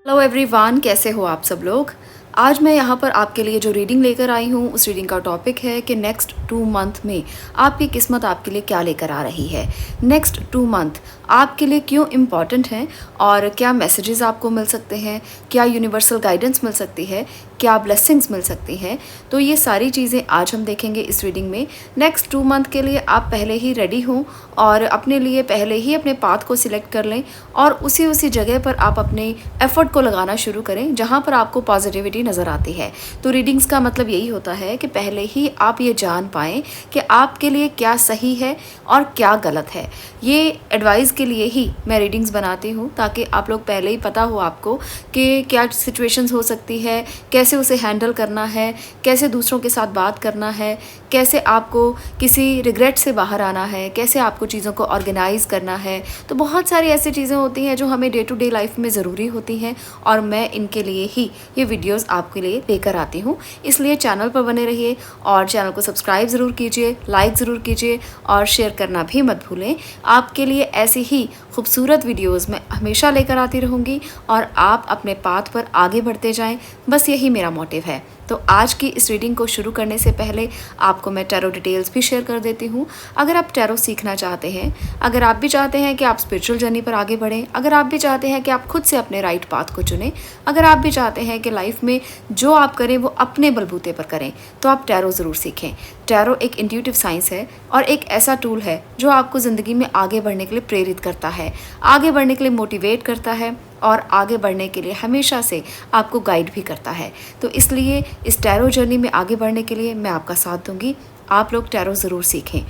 Hello everyone, कैसे हो आप सब लोग। आज मैं यहाँ पर आपके लिए जो रीडिंग लेकर आई हूँ उस रीडिंग का टॉपिक है कि नेक्स्ट 2 मंथ में आपकी किस्मत आपके लिए क्या लेकर आ रही है। नेक्स्ट 2 मंथ आपके लिए क्यों इम्पॉर्टेंट हैं और क्या मैसेजेस आपको मिल सकते हैं, क्या यूनिवर्सल गाइडेंस मिल सकती है, क्या ब्लेसिंग्स मिल सकती हैं। तो ये सारी चीज़ें आज हम देखेंगे इस रीडिंग में। नेक्स्ट 2 मंथ के लिए आप पहले ही रेडी हों और अपने लिए पहले ही अपने पाथ को सिलेक्ट कर लें और उसी जगह पर आप अपने एफर्ट को लगाना शुरू करें जहाँ पर आपको पॉजिटिविटी नज़र आती है। तो रीडिंग्स का मतलब यही होता है कि पहले ही आप ये जान पाएँ कि आपके लिए क्या सही है और क्या गलत है। ये एडवाइस के लिए ही मैं रीडिंग्स बनाती हूँ ताकि आप लोग पहले ही पता हो आपको कि क्या सिचुएशंस हो सकती है, कैसे उसे हैंडल करना है, कैसे दूसरों के साथ बात करना है, कैसे आपको किसी रिग्रेट से बाहर आना है, कैसे आपको चीज़ों को ऑर्गेनाइज करना है। तो बहुत सारी ऐसी चीज़ें होती हैं जो हमें डे टू डे लाइफ में ज़रूरी होती हैं और मैं इनके लिए ही ये वीडियोस आपके लिए लेकर आती हूँ। इसलिए चैनल पर बने रहिए और चैनल को सब्सक्राइब ज़रूर कीजिए, लाइक ज़रूर कीजिए और शेयर करना भी मत भूलें। आपके लिए ऐसी ही खूबसूरत वीडियोस मैं हमेशा लेकर आती रहूँगी और आप अपने पाथ पर आगे बढ़ते जाएं, बस यही मेरा मोटिव है। तो आज की इस रीडिंग को शुरू करने से पहले आपको मैं टैरो डिटेल्स भी शेयर कर देती हूँ। अगर आप टैरो सीखना चाहते हैं, अगर आप भी चाहते हैं कि आप स्पिरिचुअल जर्नी पर आगे बढ़ें, अगर आप भी चाहते हैं कि आप खुद से अपने राइट पाथ को चुनें, अगर आप भी चाहते हैं कि लाइफ में जो आप करें वो अपने बलबूते पर करें, तो आप टैरो ज़रूर सीखें। टैरो एक इंट्यूटिव साइंस है और एक ऐसा टूल है जो आपको ज़िंदगी में आगे बढ़ने के लिए प्रेरित करता है, आगे बढ़ने के लिए मोटिवेट करता है और आगे बढ़ने के लिए हमेशा से आपको गाइड भी करता है। तो इसलिए इस टैरो जर्नी में आगे बढ़ने के लिए मैं आपका साथ दूंगी। आप लोग टैरो ज़रूर सीखें।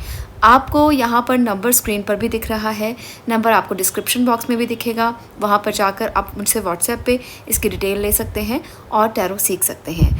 आपको यहाँ पर नंबर स्क्रीन पर भी दिख रहा है, नंबर आपको डिस्क्रिप्शन बॉक्स में भी दिखेगा। वहाँ पर जाकर आप मुझसे व्हाट्सएप पे इसकी डिटेल ले सकते हैं और टैरो सीख सकते हैं।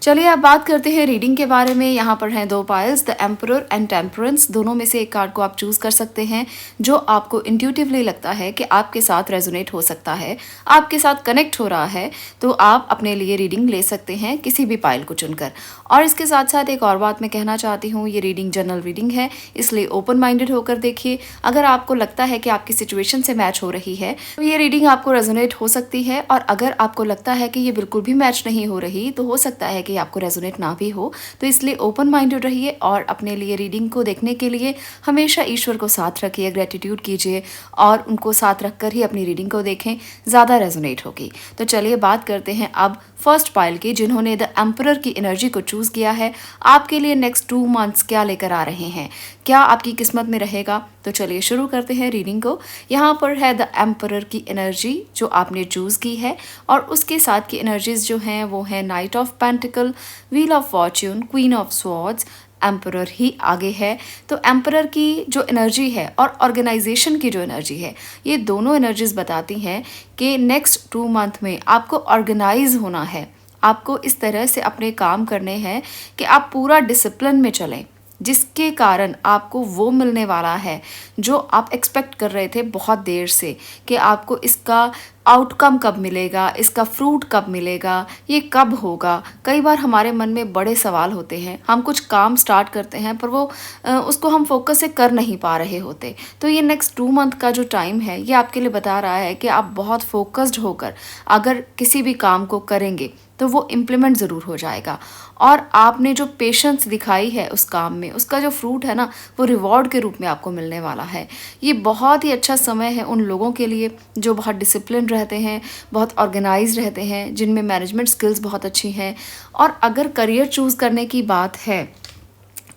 चलिए अब बात करते हैं रीडिंग के बारे में। यहाँ पर हैं 2 piles, the emperor and temperance. दोनों में से एक कार्ड को आप चूज कर सकते हैं जो आपको इंट्यूटिवली लगता है कि आपके साथ रेजोनेट हो सकता है, आपके साथ कनेक्ट हो रहा है, तो आप अपने लिए रीडिंग ले सकते हैं किसी भी पाइल को चुनकर। और इसके साथ साथ एक और बात मैं कहना चाहती हूँ, ये रीडिंग जनरल रीडिंग है, इसलिए ओपन माइंडेड होकर देखिए। अगर आपको लगता है कि आपकी सिचुएशन से मैच हो रही है तो ये रीडिंग आपको रेजोनेट हो सकती है, और अगर आपको लगता है कि ये बिल्कुल भी मैच नहीं हो रही तो हो सकता है कि आपको रेजोनेट ना भी हो। तो इसलिए ओपन माइंडेड रहिए और अपने लिए रीडिंग को देखने के लिए हमेशा ईश्वर को साथ रखिए, ग्रेटिट्यूड कीजिए और उनको साथ रखकर ही अपनी रीडिंग को देखें, ज़्यादा रेजोनेट होगी। तो चलिए बात करते हैं अब फर्स्ट पाइल की, जिन्होंने द एम्परर की एनर्जी को चूज़ किया है। आपके लिए नेक्स्ट 2 मंथ्स क्या लेकर आ रहे हैं, क्या आपकी किस्मत में रहेगा। तो चलिए शुरू करते हैं रीडिंग को। यहाँ पर है द एम्परर की एनर्जी जो आपने चूज़ की है और उसके साथ की एनर्जीज जो हैं वो है knight of pentacle, wheel of fortune, queen of swords, emperor ही आगे है। तो एम्परर की जो एनर्जी है और ऑर्गेनाइजेशन की जो एनर्जी है, ये दोनों एनर्जीज बताती हैं कि नेक्स्ट 2 मंथ में आपको ऑर्गेनाइज होना है, आपको इस तरह से अपने काम करने हैं कि आप पूरा डिसिप्लिन में चलें, जिसके कारण आपको वो मिलने वाला है जो आप एक्सपेक्ट कर रहे थे बहुत देर से, कि आपको इसका आउटकम कब मिलेगा, इसका फ्रूट कब मिलेगा, ये कब होगा। कई बार हमारे मन में बड़े सवाल होते हैं, हम कुछ काम स्टार्ट करते हैं पर वो उसको हम फोकस से कर नहीं पा रहे होते। तो ये नेक्स्ट 2 मंथ का जो टाइम है ये आपके लिए बता रहा है कि आप बहुत फोकस्ड होकर अगर किसी भी काम को करेंगे तो वो इम्प्लीमेंट ज़रूर हो जाएगा, और आपने जो पेशेंस दिखाई है उस काम में, उसका जो फ्रूट है ना, वो रिवॉर्ड के रूप में आपको मिलने वाला है। ये बहुत ही अच्छा समय है उन लोगों के लिए जो बहुत डिसिप्लिन रहते हैं, बहुत ऑर्गेनाइज रहते हैं, जिनमें मैनेजमेंट स्किल्स बहुत अच्छी हैं। और अगर करियर चूज़ करने की बात है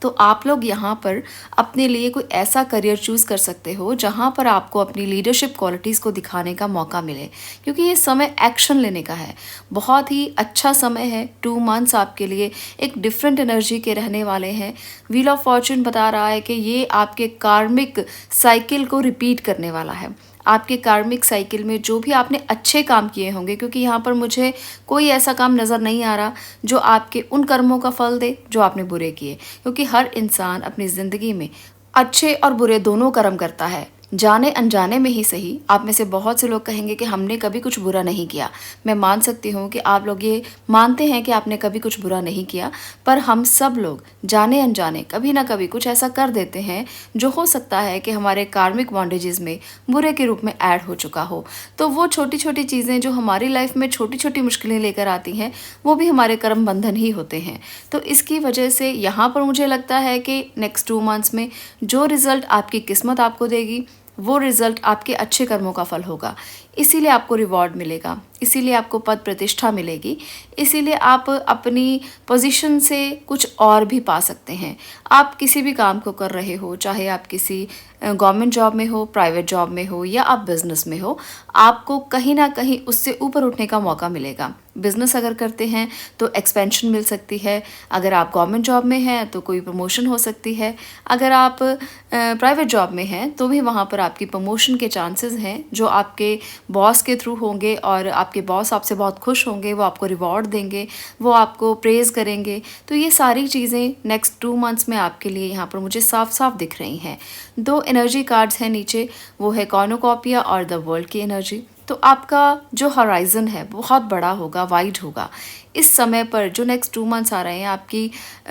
तो आप लोग यहाँ पर अपने लिए कोई ऐसा करियर चूज़ कर सकते हो जहाँ पर आपको अपनी लीडरशिप क्वालिटीज़ को दिखाने का मौका मिले, क्योंकि ये समय एक्शन लेने का है। बहुत ही अच्छा समय है, 2 मंथ्स आपके लिए एक डिफरेंट एनर्जी के रहने वाले हैं। व्हील ऑफ फॉर्च्यून बता रहा है कि ये आपके कार्मिक साइकिल को रिपीट करने वाला है। आपके कार्मिक साइकिल में जो भी आपने अच्छे काम किए होंगे, क्योंकि यहाँ पर मुझे कोई ऐसा काम नज़र नहीं आ रहा जो आपके उन कर्मों का फल दे जो आपने बुरे किए, क्योंकि हर इंसान अपनी ज़िंदगी में अच्छे और बुरे दोनों कर्म करता है। जाने अनजाने में ही सही, आप में से बहुत से लोग कहेंगे कि हमने कभी कुछ बुरा नहीं किया। मैं मान सकती हूँ कि आप लोग ये मानते हैं कि आपने कभी कुछ बुरा नहीं किया, पर हम सब लोग जाने अनजाने कभी ना कभी कुछ ऐसा कर देते हैं जो हो सकता है कि हमारे कार्मिक बॉन्डेजेस में बुरे के रूप में ऐड हो चुका हो। तो वो छोटी छोटी चीज़ें जो हमारी लाइफ में छोटी छोटी मुश्किलें लेकर आती हैं, वो भी हमारे कर्म बंधन ही होते हैं। तो इसकी वजह से यहाँ पर मुझे लगता है कि नेक्स्ट 2 मंथ्स में जो रिज़ल्ट आपकी किस्मत आपको देगी, वो रिज़ल्ट आपके अच्छे कर्मों का फल होगा। इसीलिए आपको रिवॉर्ड मिलेगा, इसीलिए आपको पद प्रतिष्ठा मिलेगी, इसीलिए आप अपनी पोजीशन से कुछ और भी पा सकते हैं। आप किसी भी काम को कर रहे हो, चाहे आप किसी गवर्नमेंट जॉब में हो, प्राइवेट जॉब में हो या आप बिज़नेस में हो, आपको कहीं ना कहीं उससे ऊपर उठने का मौका मिलेगा। बिज़नेस अगर करते हैं तो एक्सपेंशन मिल सकती है, अगर आप गवर्नमेंट जॉब में हैं तो कोई प्रमोशन हो सकती है, अगर आप प्राइवेट जॉब में हैं तो भी वहाँ पर आपकी प्रमोशन के चांसेस हैं, जो आपके बॉस के थ्रू होंगे और आपके बॉस आपसे बहुत खुश होंगे, वो आपको रिवॉर्ड देंगे, वो आपको प्रेज़ करेंगे। तो ये सारी चीज़ें नेक्स्ट 2 मंथ्स में आपके लिए यहाँ पर मुझे साफ साफ दिख रही हैं। 2 एनर्जी कार्ड्स हैं नीचे, वो है कॉर्नुकॉपिया और द वर्ल्ड की एनर्जी। तो आपका जो हॉराइज़न है बहुत बड़ा होगा, वाइड होगा। इस समय पर जो नेक्स्ट 2 मंथ्स आ रहे हैं, आपकी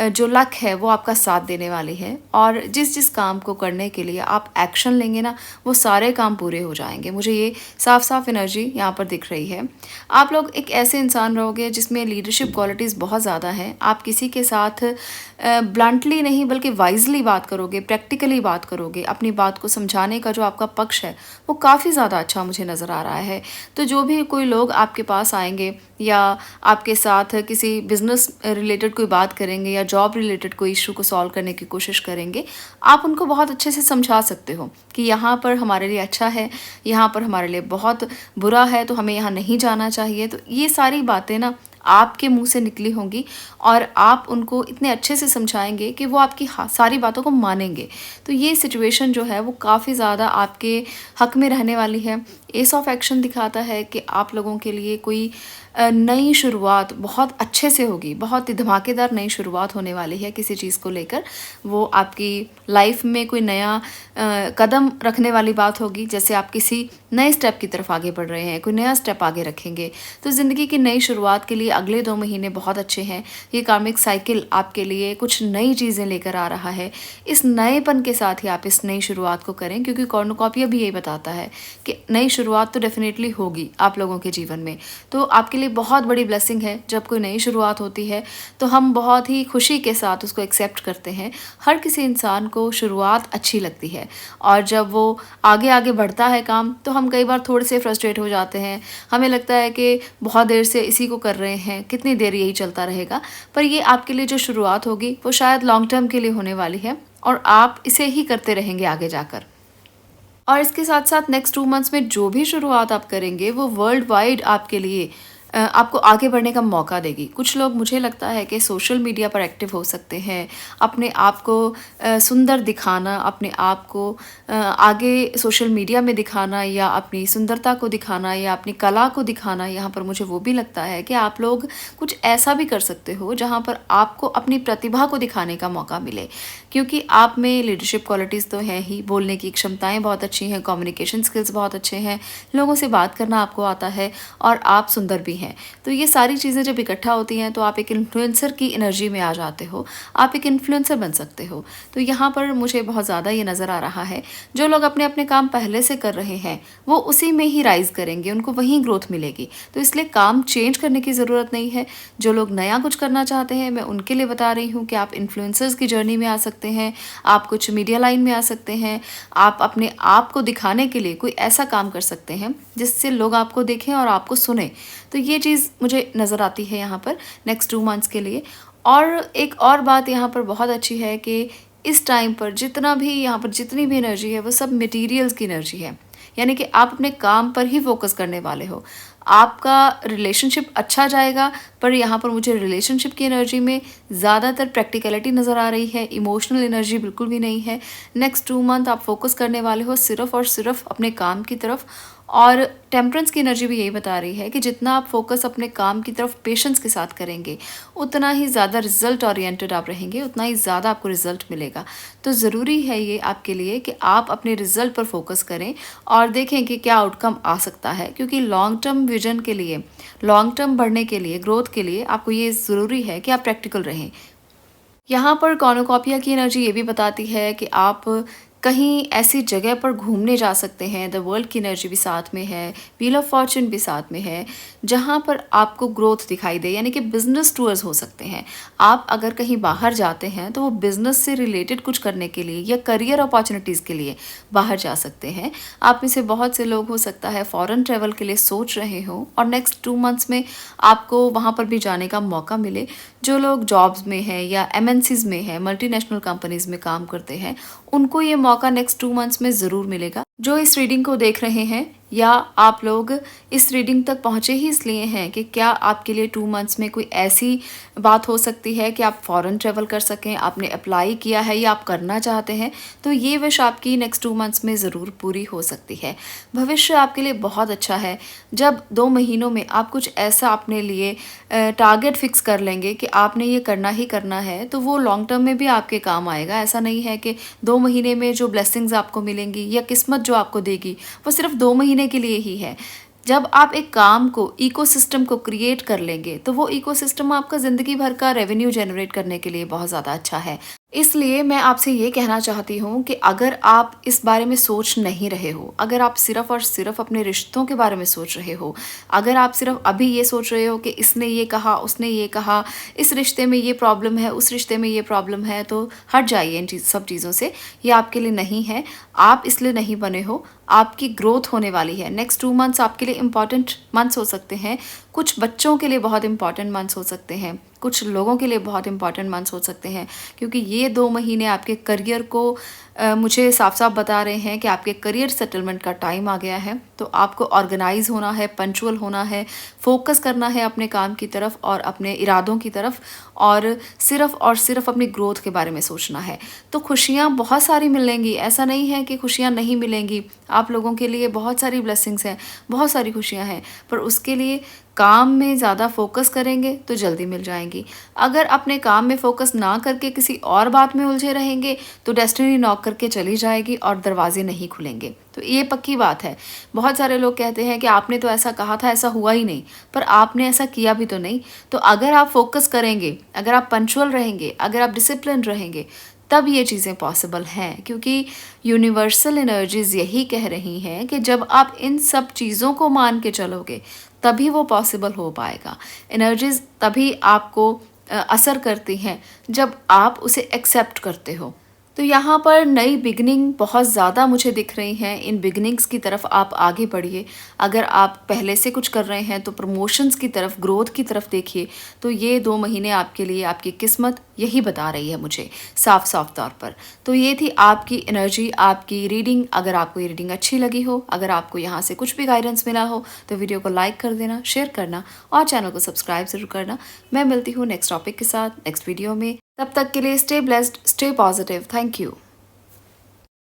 जो लक है वो आपका साथ देने वाली है, और जिस जिस काम को करने के लिए आप एक्शन लेंगे ना, वो सारे काम पूरे हो जाएंगे। मुझे ये साफ साफ एनर्जी यहाँ पर दिख रही है। आप लोग एक ऐसे इंसान रहोगे जिसमें लीडरशिप क्वालिटीज़ बहुत ज़्यादा हैं। आप किसी के साथ ब्लंटली नहीं बल्कि वाइजली बात करोगे, प्रैक्टिकली बात करोगे। अपनी बात को समझाने का जो आपका पक्ष है वो काफ़ी ज़्यादा अच्छा मुझे नज़र आ रहा है। तो जो भी कोई लोग आपके पास आएंगे या आपके साथ किसी बिज़नेस रिलेटेड कोई बात करेंगे या जॉब रिलेटेड कोई इशू को सॉल्व करने की कोशिश करेंगे, आप उनको बहुत अच्छे से समझा सकते हो कि यहाँ पर हमारे लिए अच्छा है, यहाँ पर हमारे लिए बहुत बुरा है, तो हमें यहाँ नहीं जाना चाहिए। तो ये सारी बातें ना आपके मुंह से निकली होंगी और आप उनको इतने अच्छे से समझाएंगे कि वो आपकी सारी बातों को मानेंगे। तो ये सिचुएशन जो है वो काफ़ी ज़्यादा आपके हक में रहने वाली है। एस ऑफ एक्शन दिखाता है कि आप लोगों के लिए कोई नई शुरुआत बहुत अच्छे से होगी, बहुत ही धमाकेदार नई शुरुआत होने वाली है किसी चीज़ को लेकर। वो आपकी लाइफ में कोई नया कदम रखने वाली बात होगी, जैसे आप किसी नए स्टेप की तरफ आगे बढ़ रहे हैं, कोई नया स्टेप आगे रखेंगे। तो ज़िंदगी की नई शुरुआत के लिए अगले 2 महीने बहुत अच्छे हैं। ये कार्मिक साइकिल आपके लिए कुछ नई चीज़ें लेकर आ रहा है। इस नएपन के साथ ही आप इस नई शुरुआत को करें, क्योंकि कॉर्नुकॉपिया भी यही बताता है कि नई शुरुआत तो डेफिनेटली होगी आप लोगों के जीवन में। तो आपके लिए बहुत बड़ी ब्लेसिंग है। जब कोई नई शुरुआत होती है तो हम बहुत ही खुशी के साथ उसको एक्सेप्ट करते हैं। हर किसी इंसान को शुरुआत अच्छी लगती है, और जब वो आगे आगे बढ़ता है काम, तो हम कई बार थोड़े से फ्रस्ट्रेट हो जाते हैं। हमें लगता है कि बहुत देर से इसी को कर रहे हैं, कितनी देर यही चलता रहेगा। पर ये आपके लिए जो शुरुआत होगी वो शायद लॉन्ग टर्म के लिए होने वाली है, और आप इसे ही करते रहेंगे आगे जाकर। और इसके साथ साथ नेक्स्ट 2 मंथ्स में जो भी शुरुआत आप करेंगे वो वर्ल्ड वाइड आपके लिए आपको आगे बढ़ने का मौका देगी। कुछ लोग, मुझे लगता है कि सोशल मीडिया पर एक्टिव हो सकते हैं। अपने आप को सुंदर दिखाना, अपने आप को आगे सोशल मीडिया में दिखाना, या अपनी सुंदरता को दिखाना, या अपनी कला को दिखाना, यहाँ पर मुझे वो भी लगता है कि आप लोग कुछ ऐसा भी कर सकते हो जहाँ पर आपको अपनी प्रतिभा को दिखाने का मौका मिले। क्योंकि आप में लीडरशिप क्वालिटीज़ तो हैं ही, बोलने की क्षमताएँ बहुत अच्छी हैं, कम्युनिकेशन स्किल्स बहुत अच्छे हैं, लोगों से बात करना आपको आता है, और आप सुंदर भी हैं। तो ये सारी चीज़ें जब इकट्ठा होती हैं तो आप एक इन्फ्लुएंसर की एनर्जी में आ जाते हो, आप एक इन्फ्लुएंसर बन सकते हो। तो यहाँ पर मुझे बहुत ज़्यादा ये नज़र आ रहा है, जो लोग अपने अपने काम पहले से कर रहे हैं वो उसी में ही राइज करेंगे, उनको वहीं ग्रोथ मिलेगी। तो इसलिए काम चेंज करने की ज़रूरत नहीं है। जो लोग नया कुछ करना चाहते हैं, मैं उनके लिए बता रही हूँ कि आप इन्फ्लुएंसर्स की जर्नी में आ सकते हैं, आप कुछ मीडिया लाइन में आ सकते हैं, आप अपने आप को दिखाने के लिए कोई ऐसा काम कर सकते हैं जिससे लोग आपको देखें और आपको सुने। तो ये चीज़ मुझे नज़र आती है यहाँ पर नेक्स्ट 2 मंथ्स के लिए। और एक और बात यहाँ पर बहुत अच्छी है कि इस टाइम पर जितना भी यहाँ पर जितनी भी एनर्जी है वो सब मटेरियल्स की एनर्जी है, यानी कि आप अपने काम पर ही फोकस करने वाले हो। आपका रिलेशनशिप अच्छा जाएगा, पर यहाँ पर मुझे रिलेशनशिप की एनर्जी में ज़्यादातर प्रैक्टिकलिटी नज़र आ रही है, इमोशनल एनर्जी बिल्कुल भी नहीं है। नेक्स्ट 2 मंथ आप फोकस करने वाले हो सिर्फ़ और सिर्फ अपने काम की तरफ, और टेम्परेंस की एनर्जी भी यही बता रही है कि जितना आप फोकस अपने काम की तरफ पेशेंस के साथ करेंगे, उतना ही ज़्यादा रिजल्ट ओरिएंटेड आप रहेंगे, उतना ही ज़्यादा आपको रिजल्ट मिलेगा। तो ज़रूरी है ये आपके लिए कि आप अपने रिजल्ट पर फोकस करें और देखें कि क्या आउटकम आ सकता है, क्योंकि लॉन्ग टर्म विजन के लिए, लॉन्ग टर्म बढ़ने के लिए, ग्रोथ के लिए आपको ये ज़रूरी है कि आप प्रैक्टिकल रहें। यहाँ पर कॉर्नुकॉपिया की एनर्जी ये भी बताती है कि आप कहीं ऐसी जगह पर घूमने जा सकते हैं। द वर्ल्ड की एनर्जी भी साथ में है, व्हील ऑफ फॉर्चून भी साथ में है, जहाँ पर आपको ग्रोथ दिखाई दे, यानी कि बिजनेस टूर्स हो सकते हैं। आप अगर कहीं बाहर जाते हैं तो वो बिजनेस से रिलेटेड कुछ करने के लिए या करियर अपॉर्चुनिटीज़ के लिए बाहर जा सकते हैं। आप में से बहुत से लोग हो सकता है फॉरेन ट्रैवल के लिए सोच रहे हो और नेक्स्ट 2 मंथ्स में आपको वहाँ पर भी जाने का मौका मिले। जो लोग जॉब्स में हैं या एमएनसीज में हैं, मल्टीनेशनल कंपनीज में काम करते हैं, उनको ये मौका नेक्स्ट 2 मंथ्स में ज़रूर मिलेगा। जो इस रीडिंग को देख रहे हैं या आप लोग इस रीडिंग तक पहुँचे ही इसलिए हैं कि क्या आपके लिए 2 मंथ्स में कोई ऐसी बात हो सकती है कि आप फॉरेन ट्रैवल कर सकें, आपने अप्लाई किया है या आप करना चाहते हैं, तो ये विश आपकी नेक्स्ट 2 मंथ्स में ज़रूर पूरी हो सकती है। भविष्य आपके लिए बहुत अच्छा है। जब 2 महीनों में आप कुछ ऐसा अपने लिए टारगेट फिक्स कर लेंगे कि आपने ये करना ही करना है, तो वो लॉन्ग टर्म में भी आपके काम आएगा। ऐसा नहीं है कि 2 महीने में जो ब्लेसिंग्स आपको मिलेंगी या किस्मत जो आपको देगी वो सिर्फ 2 महीने के लिए ही है। जब आप एक काम को, इकोसिस्टम को क्रिएट कर लेंगे, तो वो इकोसिस्टम आपका ज़िंदगी भर का रेवेन्यू जनरेट करने के लिए बहुत ज़्यादा अच्छा है। इसलिए मैं आपसे ये कहना चाहती हूँ कि अगर आप इस बारे में सोच नहीं रहे हो, अगर आप सिर्फ़ और सिर्फ अपने रिश्तों के बारे में सोच रहे हो, अगर आप सिर्फ अभी ये सोच रहे हो कि इसने ये कहा, उसने ये कहा, इस रिश्ते में ये प्रॉब्लम है, उस रिश्ते में ये प्रॉब्लम है, तो हट जाइए इन सब चीज़ों से। ये आपके लिए नहीं है। आप इसलिए नहीं बने हो। आपकी ग्रोथ होने वाली है। नेक्स्ट 2 मंथ्स आपके लिए इम्पॉर्टेंट मंथ्स हो सकते हैं। कुछ बच्चों के लिए बहुत इंपॉर्टेंट मंथ्स हो सकते हैं, कुछ लोगों के लिए बहुत इंपॉर्टेंट मंथ्स हो सकते हैं, क्योंकि ये 2 महीने आपके करियर को मुझे साफ साफ बता रहे हैं कि आपके करियर सेटलमेंट का टाइम आ गया है। तो आपको ऑर्गेनाइज होना है, पंचुअल होना है, फोकस करना है अपने काम की तरफ और अपने इरादों की तरफ, और सिर्फ अपनी ग्रोथ के बारे में सोचना है। तो खुशियाँ बहुत सारी मिलेंगी, ऐसा नहीं है कि खुशियाँ नहीं मिलेंगी। आप लोगों के लिए बहुत सारी ब्लेसिंग्स हैं, बहुत सारी खुशियाँ हैं, पर उसके लिए काम में ज़्यादा फोकस करेंगे तो जल्दी मिल जाएंगी। अगर अपने काम में फोकस ना करके किसी और बात में उलझे रहेंगे तो डेस्टिनी नॉक करके चली जाएगी और दरवाजे नहीं खुलेंगे। तो ये पक्की बात है। बहुत सारे लोग कहते हैं कि आपने तो ऐसा कहा था, ऐसा हुआ ही नहीं, पर आपने ऐसा किया भी तो नहीं। तो अगर आप फोकस करेंगे, अगर आप पंचुअल रहेंगे, अगर आप डिसिप्लिन रहेंगे, तब ये चीज़ें पॉसिबल हैं, क्योंकि यूनिवर्सल एनर्जीज़ यही कह रही हैं कि जब आप इन सब चीज़ों को मान के चलोगे तभी वो पॉसिबल हो पाएगा। एनर्जीज़ तभी आपको असर करती हैं जब आप उसे एक्सेप्ट करते हो। तो यहाँ पर नई बिगनिंग बहुत ज़्यादा मुझे दिख रही हैं। इन बिगनिंग्स की तरफ आप आगे बढ़िए। अगर आप पहले से कुछ कर रहे हैं तो प्रमोशंस की तरफ, ग्रोथ की तरफ देखिए। तो ये 2 महीने आपके लिए, आपकी किस्मत यही बता रही है मुझे साफ साफ तौर पर। तो ये थी आपकी एनर्जी, आपकी रीडिंग। अगर आपको ये रीडिंग अच्छी लगी हो, अगर आपको यहाँ से कुछ भी गाइडेंस मिला हो, तो वीडियो को लाइक कर देना, शेयर करना और चैनल को सब्सक्राइब ज़रूर करना। मैं मिलती हूँ नेक्स्ट टॉपिक के साथ नेक्स्ट वीडियो में। तब तक के लिए stay blessed, stay positive. Thank you.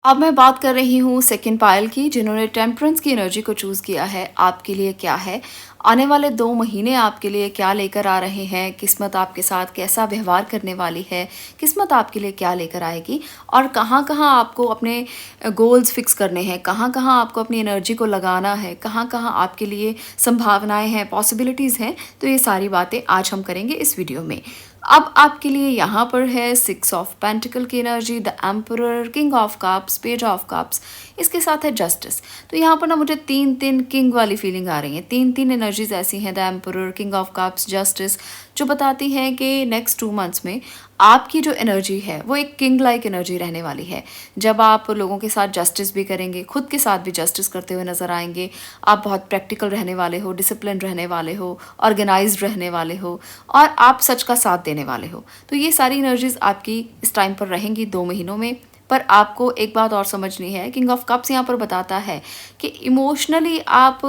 अब मैं बात कर रही हूँ सेकंड पायल की, जिन्होंने टेम्परेंस की एनर्जी को चूज़ किया है। आपके लिए क्या है, आने वाले 2 महीने आपके लिए क्या लेकर आ रहे हैं, किस्मत आपके साथ कैसा व्यवहार करने वाली है, किस्मत आपके लिए क्या लेकर आएगी, और कहाँ कहाँ आपको अपने गोल्स फिक्स करने हैं, कहाँ कहाँ आपको अपनी एनर्जी को लगाना है, कहाँ कहाँ आपके लिए संभावनाएं हैं, पॉसिबिलिटीज़ हैं। तो ये सारी बातें आज हम करेंगे इस वीडियो में। अब आपके लिए यहाँ पर है 6 ऑफ पेंटिकल की energy, the emperor, king of cups, page of cups, इसके साथ है जस्टिस। तो यहाँ पर ना मुझे 3 किंग वाली फीलिंग आ रही है। 3 एनर्जीज ऐसी हैं, the emperor, king of cups, justice, जो बताती हैं कि नेक्स्ट 2 मंथ्स में आपकी जो एनर्जी है वो एक किंग लाइक एनर्जी रहने वाली है। जब आप लोगों के साथ जस्टिस भी करेंगे, खुद के साथ भी जस्टिस करते हुए नजर आएंगे। आप बहुत प्रैक्टिकल रहने वाले हो, डिसिप्लिन रहने वाले हो, ऑर्गेनाइज्ड रहने वाले हो, और आप सच का साथ देने वाले हो। तो ये सारी एनर्जीज आपकी इस टाइम पर रहेंगी 2 महीनों में। पर आपको एक बात और समझनी है, किंग ऑफ कप्स यहाँ पर बताता है कि इमोशनली आप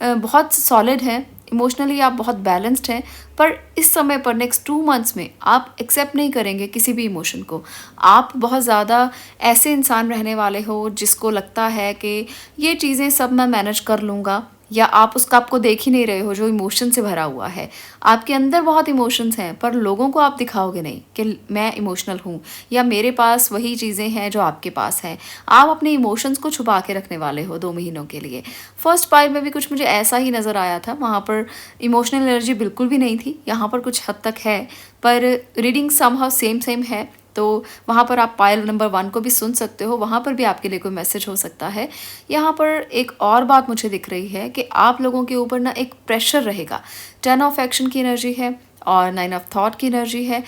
बहुत सॉलिड हैं, इमोशनली आप बहुत बैलेंस्ड हैं, पर इस समय पर नेक्स्ट 2 मंथ्स में आप एक्सेप्ट नहीं करेंगे किसी भी इमोशन को। आप बहुत ज़्यादा ऐसे इंसान रहने वाले हो जिसको लगता है कि ये चीज़ें सब मैं मैनेज कर लूँगा, या आप उस कप को देख ही नहीं रहे हो जो इमोशन से भरा हुआ है। आपके अंदर बहुत इमोशंस हैं, पर लोगों को आप दिखाओगे नहीं कि मैं इमोशनल हूँ या मेरे पास वही चीज़ें हैं जो आपके पास हैं। आप अपने इमोशंस को छुपा के रखने वाले हो 2 महीनों के लिए। फर्स्ट पार्ट में भी कुछ मुझे ऐसा ही नज़र आया था, वहाँ पर इमोशनल एनर्जी बिल्कुल भी नहीं थी, यहाँ पर कुछ हद तक है, पर रीडिंग समहाउ सेम है। तो वहाँ पर आप पायल नंबर 1 को भी सुन सकते हो, वहाँ पर भी आपके लिए कोई मैसेज हो सकता है। यहाँ पर एक और बात मुझे दिख रही है कि आप लोगों के ऊपर ना एक प्रेशर रहेगा। 10 ऑफ एक्शन की एनर्जी है और 9 ऑफ थॉट की एनर्जी है।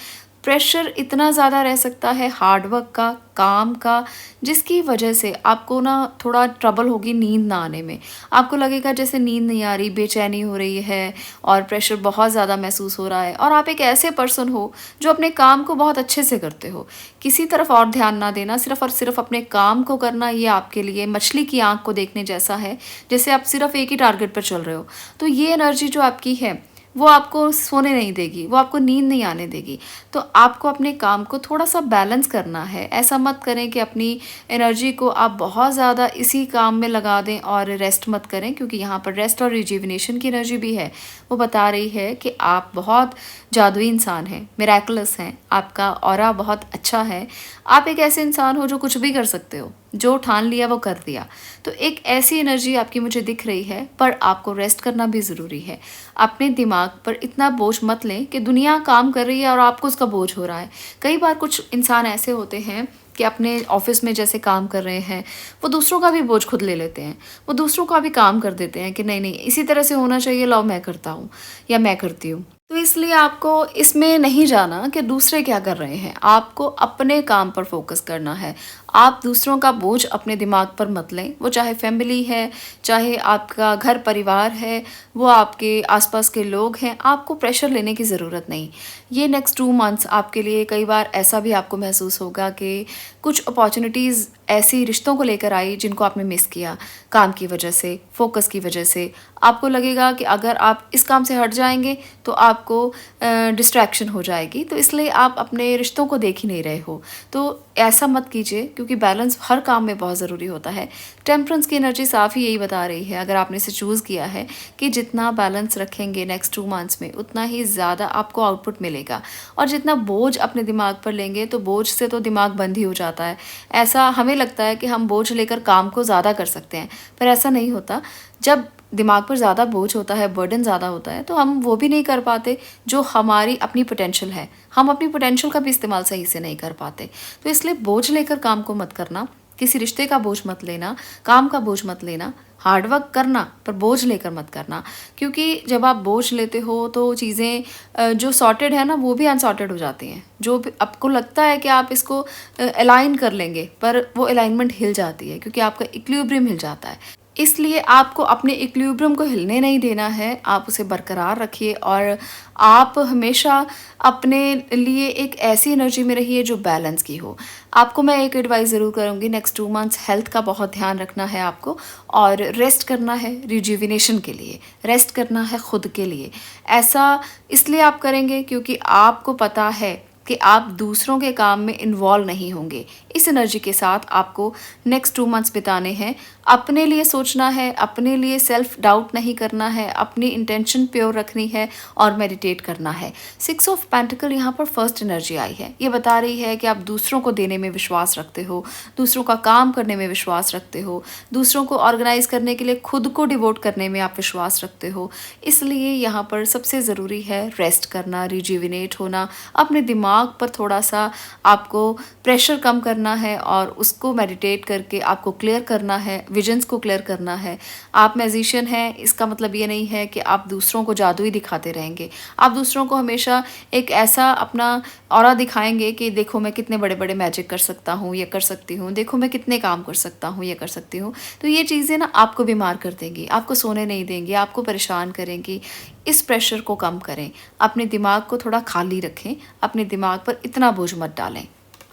प्रेशर इतना ज़्यादा रह सकता है हार्डवर्क का, काम का, जिसकी वजह से आपको ना थोड़ा ट्रबल होगी नींद ना आने में। आपको लगेगा जैसे नींद नहीं आ रही, बेचैनी हो रही है और प्रेशर बहुत ज़्यादा महसूस हो रहा है। और आप एक ऐसे पर्सन हो जो अपने काम को बहुत अच्छे से करते हो, किसी तरफ और ध्यान ना देना, सिर्फ और सिर्फ अपने काम को करना, ये आपके लिए मछली की आँख को देखने जैसा है, जैसे आप सिर्फ एक ही टारगेट पर चल रहे हो। तो ये एनर्जी जो आपकी है वो आपको सोने नहीं देगी, वो आपको नींद नहीं आने देगी। तो आपको अपने काम को थोड़ा सा बैलेंस करना है। ऐसा मत करें कि अपनी एनर्जी को आप बहुत ज़्यादा इसी काम में लगा दें और रेस्ट मत करें, क्योंकि यहाँ पर रेस्ट और रिजुविनेशन की एनर्जी भी है। वो बता रही है कि आप बहुत जादुई इंसान हैं, मिरेकुलस हैं, आपका ऑरा बहुत अच्छा है। आप एक ऐसे इंसान हो जो कुछ भी कर सकते हो, जो ठान लिया वो कर दिया। तो एक ऐसी एनर्जी आपकी मुझे दिख रही है, पर आपको रेस्ट करना भी ज़रूरी है। अपने दिमाग पर इतना बोझ मत लें कि दुनिया काम कर रही है और आपको उसका बोझ हो रहा है। कई बार कुछ इंसान ऐसे होते हैं कि अपने ऑफिस में जैसे काम कर रहे हैं, वो दूसरों का भी बोझ खुद ले लेते हैं, वो दूसरों का भी काम कर देते हैं कि नहीं नहीं इसी तरह से होना चाहिए, लाओ मैं करता हूँ या मैं करती हूँ। तो इसलिए आपको इसमें नहीं जाना कि दूसरे क्या कर रहे हैं, आपको अपने काम पर फोकस करना है। आप दूसरों का बोझ अपने दिमाग पर मत लें, वो चाहे फैमिली है, चाहे आपका घर परिवार है, वो आपके आसपास के लोग हैं, आपको प्रेशर लेने की ज़रूरत नहीं। ये नेक्स्ट 2 मंथ्स आपके लिए कई बार ऐसा भी आपको महसूस होगा कि कुछ अपॉर्चुनिटीज़ ऐसी रिश्तों को लेकर आई जिनको आपने मिस किया, काम की वजह से, फोकस की वजह से। आपको लगेगा कि अगर आप इस काम से हट जाएंगे तो आपको डिस्ट्रैक्शन हो जाएगी, तो इसलिए आप अपने रिश्तों को देख ही नहीं रहे हो। तो ऐसा मत कीजिए, क्योंकि बैलेंस हर काम में बहुत ज़रूरी होता है। टेम्परेंस की एनर्जी साफ़ ही यही बता रही है, अगर आपने इसे चूज़ किया है कि जितना बैलेंस रखेंगे नेक्स्ट 2 मंथ्स में, उतना ही ज़्यादा आपको आउटपुट मिलेगा। और जितना बोझ अपने दिमाग पर लेंगे, तो बोझ से तो दिमाग बंद ही हो जाता है। ऐसा हमें लगता है कि हम बोझ लेकर काम को ज़्यादा कर सकते हैं, पर ऐसा नहीं होता। जब दिमाग पर ज़्यादा बोझ होता है, बर्डन ज़्यादा होता है, तो हम वो भी नहीं कर पाते जो हमारी अपनी पोटेंशियल है। हम अपनी पोटेंशियल का भी इस्तेमाल सही से नहीं कर पाते। तो इसलिए बोझ लेकर काम को मत करना, किसी रिश्ते का बोझ मत लेना, काम का बोझ मत लेना। हार्डवर्क करना, पर बोझ लेकर मत करना, क्योंकि जब आप बोझ लेते हो तो चीज़ें जो सॉर्टेड है ना, वो भी अनसॉर्टेड हो जाती हैं। जो भी आपको लगता है कि आप इसको अलाइन कर लेंगे, पर वो अलाइनमेंट हिल जाती है, क्योंकि आपका इक्विलिब्रियम हिल जाता है। इसलिए आपको अपने इक्विलिब्रियम को हिलने नहीं देना है, आप उसे बरकरार रखिए और आप हमेशा अपने लिए एक ऐसी एनर्जी में रहिए जो बैलेंस की हो। आपको मैं एक एडवाइस ज़रूर करूँगी, नेक्स्ट 2 मंथ्स हेल्थ का बहुत ध्यान रखना है आपको, और रेस्ट करना है रिजुविनेशन के लिए, रेस्ट करना है खुद के लिए। ऐसा इसलिए आप करेंगे क्योंकि आपको पता है कि आप दूसरों के काम में इन्वॉल्व नहीं होंगे। इस एनर्जी के साथ आपको नेक्स्ट 2 मंथ्स बिताने हैं। अपने लिए सोचना है, अपने लिए सेल्फ डाउट नहीं करना है, अपनी इंटेंशन प्योर रखनी है और मेडिटेट करना है। 6 ऑफ पेंटिकल यहाँ पर फर्स्ट एनर्जी आई है। ये बता रही है कि आप दूसरों को देने में विश्वास रखते हो, दूसरों का काम करने में विश्वास रखते हो, दूसरों को ऑर्गेनाइज करने के लिए खुद को डिवोट करने में आप विश्वास रखते हो। इसलिए यहाँ पर सबसे ज़रूरी है रेस्ट करना, रिजुविनेट होना, अपने दिमाग पर थोड़ा सा आपको प्रेशर कम करना है और उसको मेडिटेट करके आपको क्लियर करना है, विजन्स को क्लियर करना है। आप मैजिशियन हैं, इसका मतलब ये नहीं है कि आप दूसरों को जादुई दिखाते रहेंगे। आप दूसरों को हमेशा एक ऐसा अपना ऑरा दिखाएंगे कि देखो मैं कितने बड़े बड़े मैजिक कर सकता हूँ, ये कर सकती हूँ, देखो मैं कितने काम कर सकता हूँ, ये कर सकती हूँ। तो ये चीज़ें ना आपको बीमार कर देंगी, आपको सोने नहीं देंगी, आपको परेशान करेंगी। इस प्रेशर को कम करें, अपने दिमाग को थोड़ा खाली रखें, अपने दिमाग पर इतना बोझ मत डालें।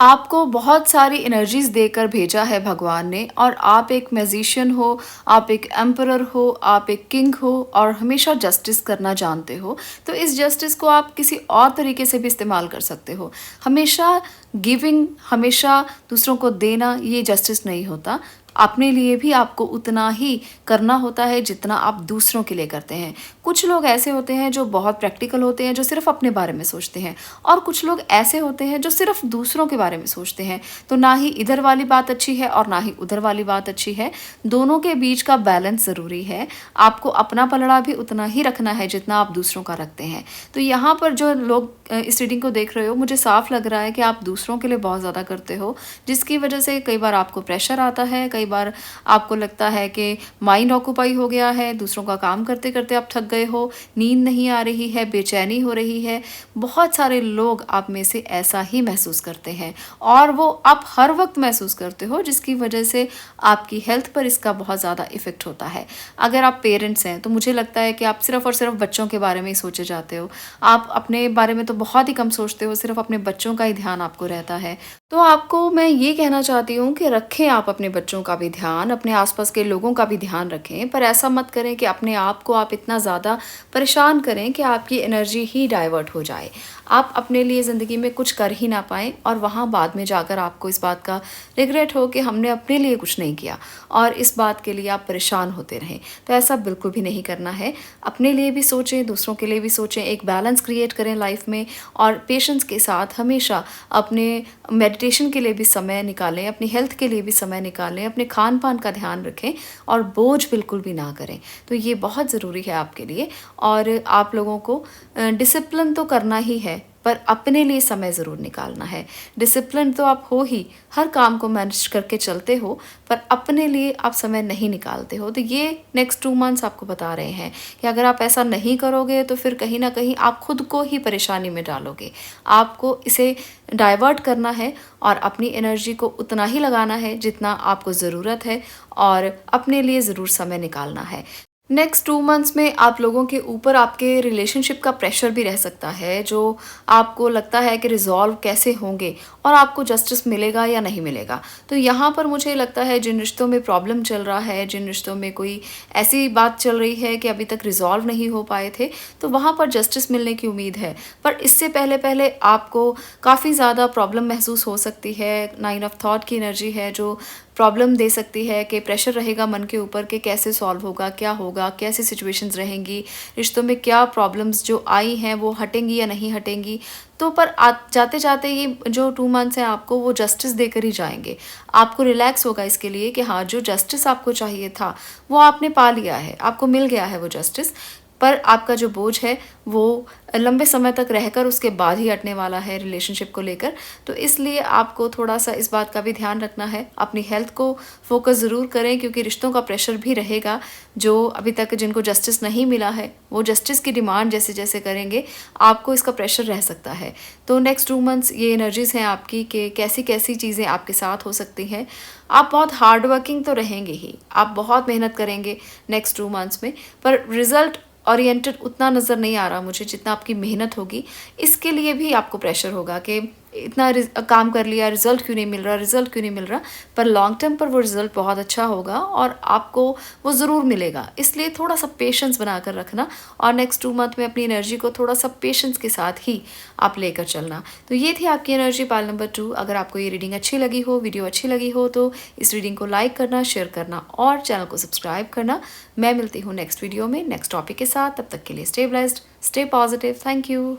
आपको बहुत सारी एनर्जीज़ देकर भेजा है भगवान ने, और आप एक मैजिशियन हो, आप एक एम्परर हो, आप एक किंग हो और हमेशा जस्टिस करना जानते हो। तो इस जस्टिस को आप किसी और तरीके से भी इस्तेमाल कर सकते हो। हमेशा गिविंग, हमेशा दूसरों को देना, ये जस्टिस नहीं होता। अपने लिए भी आपको उतना ही करना होता है जितना आप दूसरों के लिए करते हैं। कुछ लोग ऐसे होते हैं जो बहुत प्रैक्टिकल होते हैं, जो सिर्फ अपने बारे में सोचते हैं, और कुछ लोग ऐसे होते हैं जो सिर्फ दूसरों के बारे में सोचते हैं। तो ना ही इधर वाली बात अच्छी है और ना ही उधर वाली बात अच्छी है। दोनों के बीच का बैलेंस ज़रूरी है। आपको अपना पलड़ा भी उतना ही रखना है जितना आप दूसरों का रखते हैं। तो यहाँ पर जो लोग इस रीडिंग को देख रहे हो, मुझे साफ लग रहा है कि आप दूसरों के लिए बहुत ज़्यादा करते हो, जिसकी वजह से कई बार आपको प्रेशर आता है, कई बार आपको लगता है कि माइंड ऑक्यूपाई हो गया है, दूसरों का काम करते करते आप थक गए हो, नींद नहीं आ रही है, बेचैनी हो रही है। बहुत सारे लोग आप में से ऐसा ही महसूस करते हैं और वो आप हर वक्त महसूस करते हो, जिसकी वजह से आपकी हेल्थ पर इसका बहुत ज़्यादा इफ़ेक्ट होता है। अगर आप पेरेंट्स हैं तो मुझे लगता है कि आप सिर्फ़ और सिर्फ बच्चों के बारे में ही सोचे जाते हो। आप अपने बारे में तो बहुत ही कम सोचते हो, सिर्फ अपने बच्चों का ही ध्यान आपको रहता है। तो आपको मैं ये कहना चाहती हूँ कि रखें आप अपने बच्चों का भी ध्यान, अपने आसपास के लोगों का भी ध्यान रखें, पर ऐसा मत करें कि अपने आप को आप इतना ज़्यादा परेशान करें कि आपकी एनर्जी ही डाइवर्ट हो जाए। आप अपने लिए ज़िंदगी में कुछ कर ही ना पाएँ और वहाँ बाद में जाकर आपको इस बात का रिग्रेट हो कि हमने अपने लिए कुछ नहीं किया, और इस बात के लिए आप परेशान होते रहें। तो ऐसा बिल्कुल भी नहीं करना है। अपने लिए भी सोचें, दूसरों के लिए भी सोचें, एक बैलेंस क्रिएट करें लाइफ में, और पेशेंस के साथ हमेशा अपने मेडिटेशन के लिए भी समय निकालें, अपनी हेल्थ के लिए भी समय निकालें, अपने खान पान का ध्यान रखें और बोझ बिल्कुल भी ना करें। तो ये बहुत ज़रूरी है आपके लिए। और आप लोगों को डिसिप्लिन तो करना ही है, पर अपने लिए समय ज़रूर निकालना है। डिसिप्लिन तो आप हो ही, हर काम को मैनेज करके चलते हो, पर अपने लिए आप समय नहीं निकालते हो। तो ये नेक्स्ट 2 मंथ्स आपको बता रहे हैं कि अगर आप ऐसा नहीं करोगे तो फिर कहीं ना कहीं आप खुद को ही परेशानी में डालोगे। आपको इसे डाइवर्ट करना है और अपनी एनर्जी को उतना ही लगाना है जितना आपको ज़रूरत है, और अपने लिए ज़रूर समय निकालना है। नेक्स्ट 2 मंथ्स में आप लोगों के ऊपर आपके रिलेशनशिप का प्रेशर भी रह सकता है, जो आपको लगता है कि रिज़ॉल्व कैसे होंगे और आपको जस्टिस मिलेगा या नहीं मिलेगा। तो यहाँ पर मुझे लगता है जिन रिश्तों में प्रॉब्लम चल रहा है, जिन रिश्तों में कोई ऐसी बात चल रही है कि अभी तक रिज़ॉल्व नहीं हो पाए थे, तो वहाँ पर जस्टिस मिलने की उम्मीद है। पर इससे पहले पहले आपको काफ़ी ज़्यादा प्रॉब्लम महसूस हो सकती है। 9 ऑफ थॉट की एनर्जी है जो प्रॉब्लम दे सकती है, कि प्रेशर रहेगा मन के ऊपर कि कैसे सॉल्व होगा, क्या होगा, कैसी सिचुएशंस रहेंगी, रिश्तों में क्या प्रॉब्लम्स जो आई हैं वो हटेंगी या नहीं हटेंगी। तो पर जाते जाते ये जो 2 मंथ्स हैं आपको वो जस्टिस देकर ही जाएंगे। आपको रिलैक्स होगा इसके लिए कि हाँ, जो जस्टिस आपको चाहिए था वो आपने पा लिया है, आपको मिल गया है वो जस्टिस। पर आपका जो बोझ है वो लंबे समय तक रहकर उसके बाद ही हटने वाला है रिलेशनशिप को लेकर। तो इसलिए आपको थोड़ा सा इस बात का भी ध्यान रखना है। अपनी हेल्थ को फोकस ज़रूर करें, क्योंकि रिश्तों का प्रेशर भी रहेगा। जो अभी तक जिनको जस्टिस नहीं मिला है वो जस्टिस की डिमांड जैसे जैसे करेंगे, आपको इसका प्रेशर रह सकता है। तो नेक्स्ट 2 मंथ्स ये एनर्जीज़ हैं आपकी कि कैसी कैसी चीज़ें आपके साथ हो सकती हैं। आप बहुत हार्ड वर्किंग तो रहेंगे ही, आप बहुत मेहनत करेंगे नेक्स्ट 2 मंथ्स में, पर रिज़ल्ट ओरिएंटेड उतना नज़र नहीं आ रहा मुझे जितना आपकी मेहनत होगी। इसके लिए भी आपको प्रेशर होगा कि इतना काम कर लिया, रिज़ल्ट क्यों नहीं मिल रहा, रिज़ल्ट क्यों नहीं मिल रहा। पर लॉन्ग टर्म पर वो रिज़ल्ट बहुत अच्छा होगा और आपको वो ज़रूर मिलेगा। इसलिए थोड़ा सा पेशेंस बना कर रखना, और नेक्स्ट 2 मंथ में अपनी एनर्जी को थोड़ा सा पेशेंस के साथ ही आप लेकर चलना। तो ये थी आपकी एनर्जी पाल नंबर 2। अगर आपको ये रीडिंग अच्छी लगी हो, वीडियो अच्छी लगी हो, तो इस रीडिंग को लाइक करना, शेयर करना और चैनल को सब्सक्राइब करना। मैं मिलती हूँ नेक्स्ट वीडियो में नेक्स्ट टॉपिक के साथ। तब तक के लिए stay blessed, stay positive. Thank you.